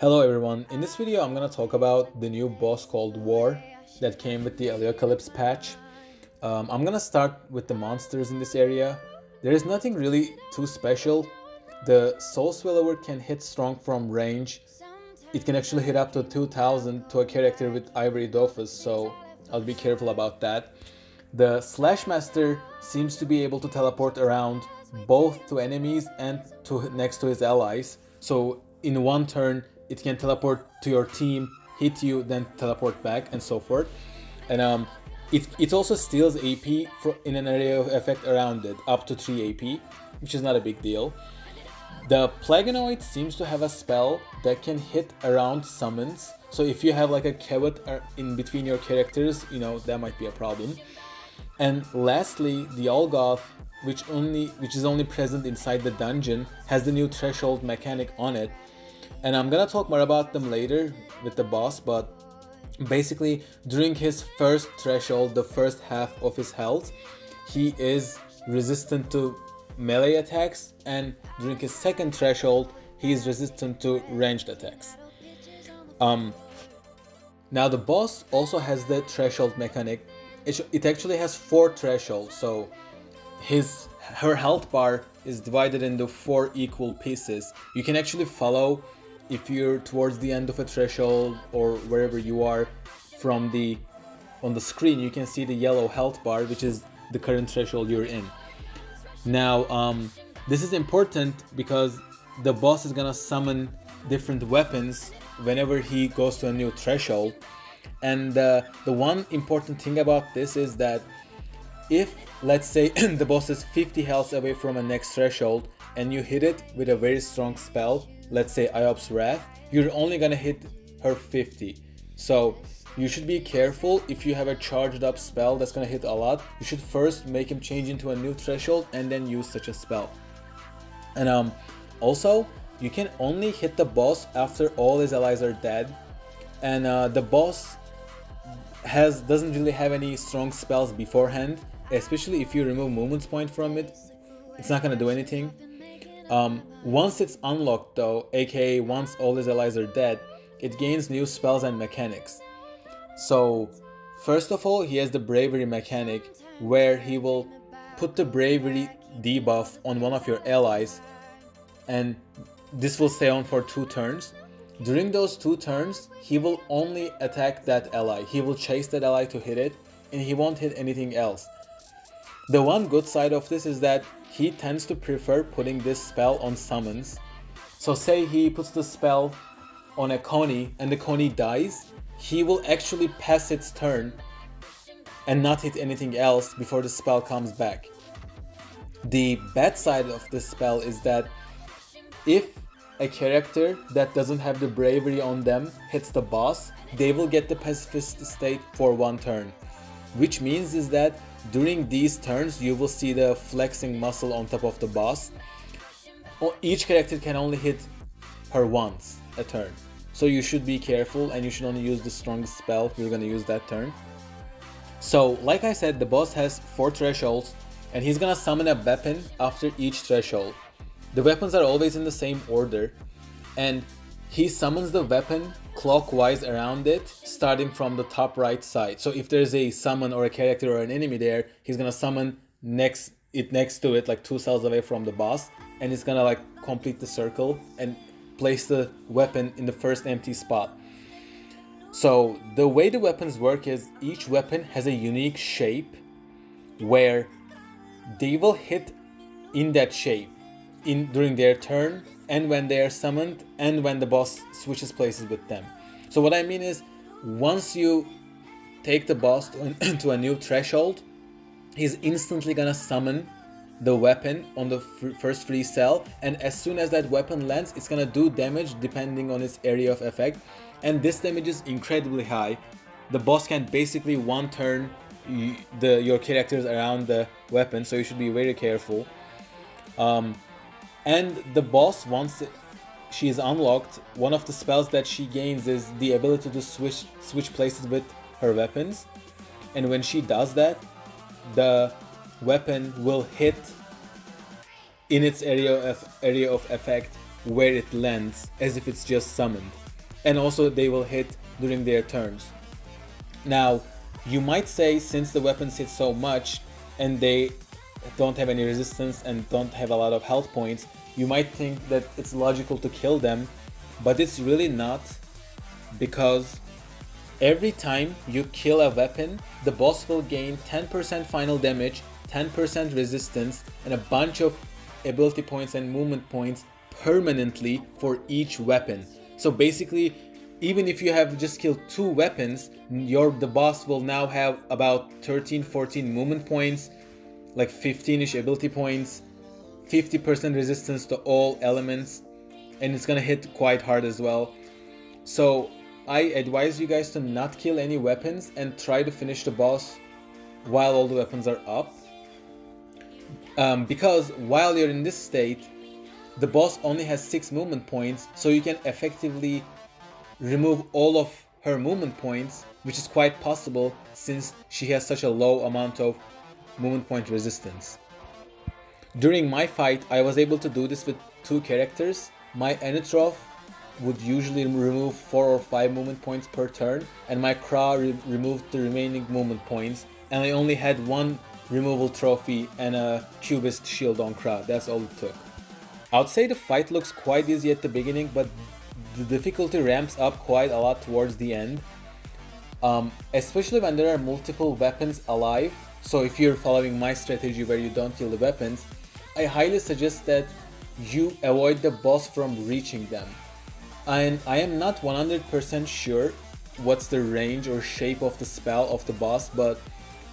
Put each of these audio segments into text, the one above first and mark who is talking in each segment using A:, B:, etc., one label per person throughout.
A: Hello everyone, in this video I'm gonna talk about the new boss called War that came with the Apocalypse patch. I'm gonna start with the monsters in this area. There is nothing really too special. The Soul Swallower can hit strong from range. It can actually hit up to 2000 to a character with Ivory Dofus, so I'll be careful about that. The Slash Master seems to be able to teleport around both to enemies and to next to his allies. So in one turn, it can teleport to your team, hit you, then teleport back, and so forth. And it also steals AP in an area of effect around it, up to 3 AP, which is not a big deal. The Plaganoid seems to have a spell that can hit around summons. So if you have like a caveat in between your characters, that might be a problem. And lastly, the Olgoth, which is only present inside the dungeon, has the new threshold mechanic on it. And I'm gonna talk more about them later with the boss, but basically during his first threshold, the first half of his health, he is resistant to melee attacks, and during his second threshold, he is resistant to ranged attacks. Now the boss also has the threshold mechanic. It actually has 4 thresholds, so her health bar is divided into 4 equal pieces. You can actually follow if you're towards the end of a threshold or wherever you are on the screen. You can see the yellow health bar, which is the current threshold you're in. Now, this is important because the boss is gonna summon different weapons whenever he goes to a new threshold. And the one important thing about this is that if, let's say, the boss is 50 health away from a next threshold and you hit it with a very strong spell, let's say Iop's Wrath, you're only gonna hit her 50. So you should be careful. If you have a charged up spell that's gonna hit a lot, you should first make him change into a new threshold and then use such a spell. And also, you can only hit the boss after all his allies are dead. And the boss doesn't really have any strong spells beforehand, especially if you remove movement point from it. It's not gonna do anything. Once it's unlocked though, aka once all his allies are dead, it gains new spells and mechanics. So first of all, he has the Bravery mechanic, where he will put the Bravery debuff on one of your allies, and this will stay on for 2 turns. During those 2 turns, he will only attack that ally. He will chase that ally to hit it, and he won't hit anything else. The one good side of this is that he tends to prefer putting this spell on summons. So say he puts the spell on a Coney and the Coney dies, he will actually pass its turn and not hit anything else before the spell comes back. The bad side of this spell is that if a character that doesn't have the Bravery on them hits the boss, they will get the pacifist state for 1 turn. Which means is that during these turns, you will see the flexing muscle on top of the boss. Each character can only hit her once a turn. So you should be careful, and you should only use the strongest spell you're gonna use that turn. So, like I said, the boss has 4 thresholds, and he's gonna summon a weapon after each threshold. The weapons are always in the same order, and he summons the weapon clockwise around it, starting from the top right side. So if there's a summon or a character or an enemy there, he's gonna summon next to it, like 2 cells away from the boss, and it's gonna like complete the circle and place the weapon in the first empty spot. So the way the weapons work is each weapon has a unique shape where they will hit in that shape during their turn, and when they are summoned, and when the boss switches places with them. So what I mean is, once you take the boss to a new threshold, he's instantly gonna summon the weapon on the first free cell, and as soon as that weapon lands, it's gonna do damage depending on its area of effect, and this damage is incredibly high. The boss can basically 1 turn your characters around the weapon, so you should be very careful. And the boss, once she is unlocked, one of the spells that she gains is the ability to switch places with her weapons. And when she does that, the weapon will hit in its area of effect where it lands, as if it's just summoned. and also they will hit during their turns. Now, you might say, since the weapons hit so much and they don't have any resistance and don't have a lot of health points, you might think that it's logical to kill them, but it's really not, because every time you kill a weapon, the boss will gain 10% final damage, 10% resistance, and a bunch of ability points and movement points permanently for each weapon. So basically, even if you have just killed 2 weapons, the boss will now have about 13-14 movement points, like 15ish ability points, 50% resistance to all elements, and it's gonna hit quite hard as well. So I advise you guys to not kill any weapons and try to finish the boss while all the weapons are up. Because while you're in this state, the boss only has 6 movement points, so you can effectively remove all of her movement points, which is quite possible since she has such a low amount of movement point resistance. During my fight, I was able to do this with 2 characters. My Enu would usually remove 4 or 5 movement points per turn, and my Cra removed the remaining movement points, and I only had 1 removal trophy and a cubist shield on Cra. That's all it took. I'd say the fight looks quite easy at the beginning, but the difficulty ramps up quite a lot towards the end, especially when there are multiple weapons alive. So if you're following my strategy where you don't kill the weapons, I highly suggest that you avoid the boss from reaching them. And I am not 100% sure what's the range or shape of the spell of the boss, but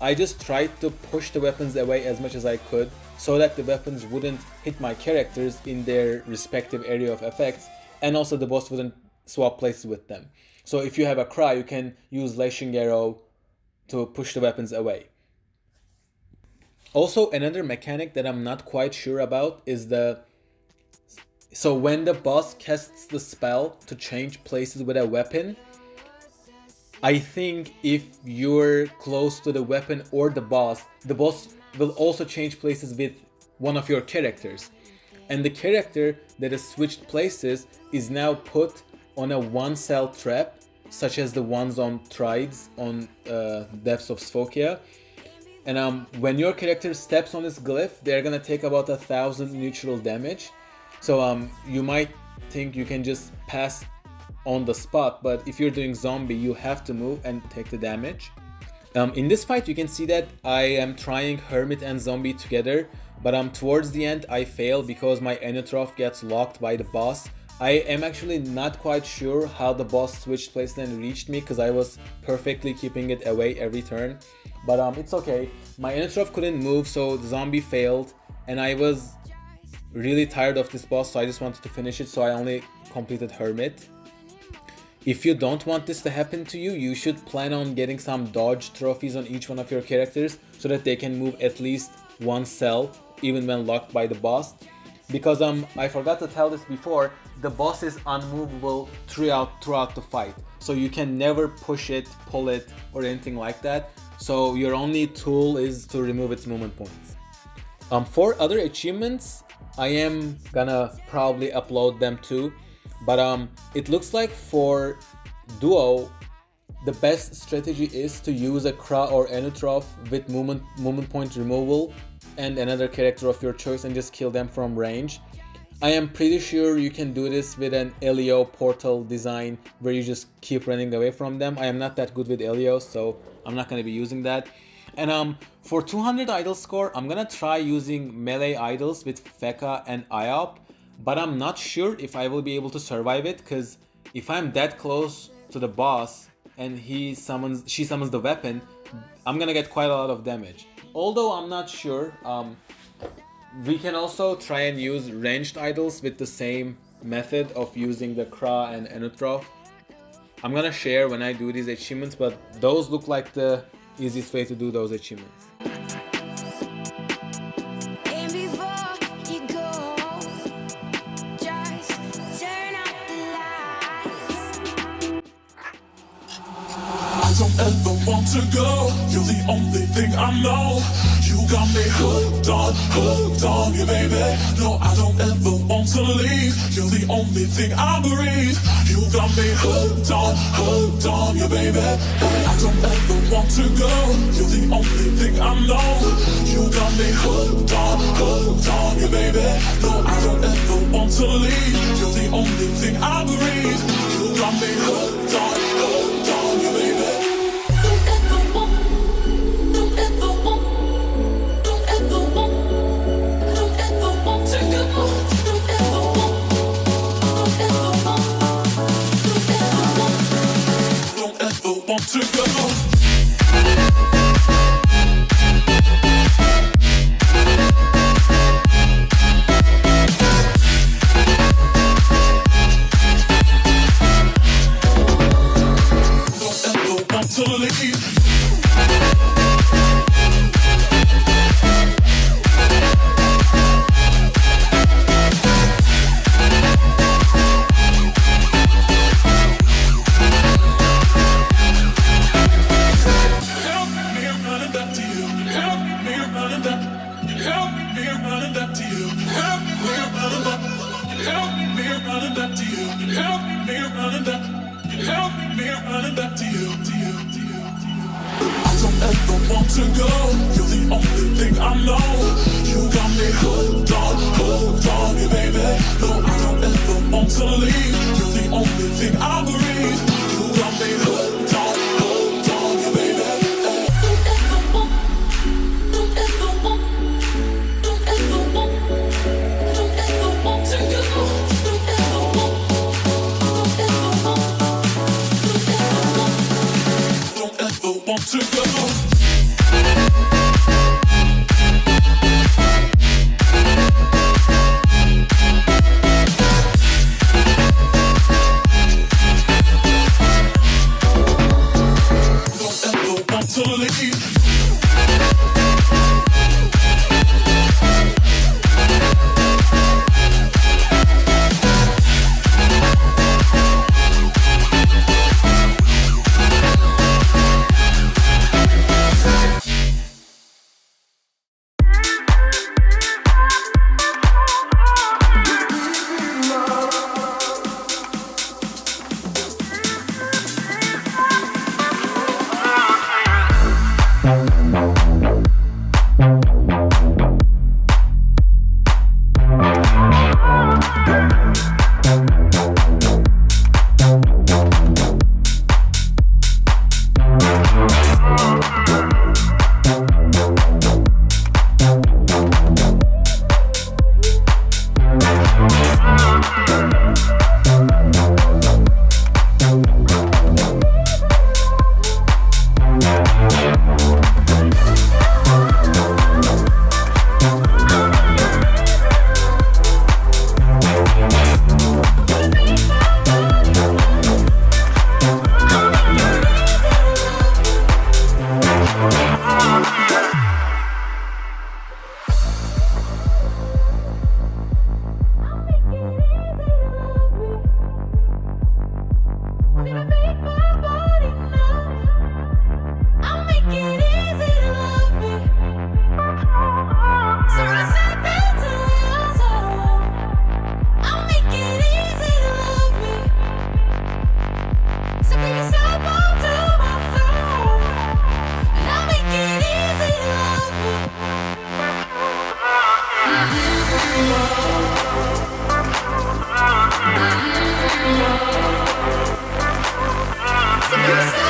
A: I just tried to push the weapons away as much as I could so that the weapons wouldn't hit my characters in their respective area of effects, and also the boss wouldn't swap places with them. So if you have a Cra, you can use Lashing Arrow to push the weapons away. Also, another mechanic that I'm not quite sure about is so when the boss casts the spell to change places with a weapon, I think if you're close to the weapon or the boss will also change places with one of your characters. And the character that has switched places is now put on a 1-cell trap, such as the ones on Trides on Depths of Sphokia. And when your character steps on this glyph, they're gonna take about 1,000 neutral damage. So you might think you can just pass on the spot, but if you're doing zombie, you have to move and take the damage. In this fight, you can see that I am trying Hermit and Zombie together, but towards the end I fail because my Enu gets locked by the boss. I am actually not quite sure how the boss switched places and reached me, because I was perfectly keeping it away every turn. But it's okay. My Enu couldn't move, so the zombie failed, and I was really tired of this boss, so I just wanted to finish it, so I only completed Hermit. If you don't want this to happen to you, you should plan on getting some dodge trophies on each one of your characters so that they can move at least 1 cell even when locked by the boss. Because I forgot to tell this before, the boss is unmovable throughout the fight. So you can never push it, pull it, or anything like that. So your only tool is to remove its movement points. For other achievements, I am gonna probably upload them too. But it looks like for duo, the best strategy is to use a Cra or Enu with movement point removal and another character of your choice and just kill them from range. I am pretty sure you can do this with an Elio portal design where you just keep running away from them. I am not that good with Elio, so I'm not going to be using that. And for 200 idol score, I'm gonna try using melee idols with Feka and Iop, but I'm not sure if I will be able to survive it, because if I'm that close to the boss and she summons the weapon, I'm gonna get quite a lot of damage. Although I'm not sure, we can also try and use ranged idols with the same method of using the Cra and Enu. I'm gonna share when I do these achievements, but those look like the easiest way to do those achievements.
B: I don't ever want to go. You're the only thing I know. You got me hooked on you, baby. No, I don't ever want to leave. You're the only thing I breathe. You got me hooked on you, baby. I don't ever want to go. You're the only thing I know. You got me hooked on you, baby. No, I don't ever want to leave. You're the only thing I breathe. You got me hooked on you, baby. Want to go.
C: Yes.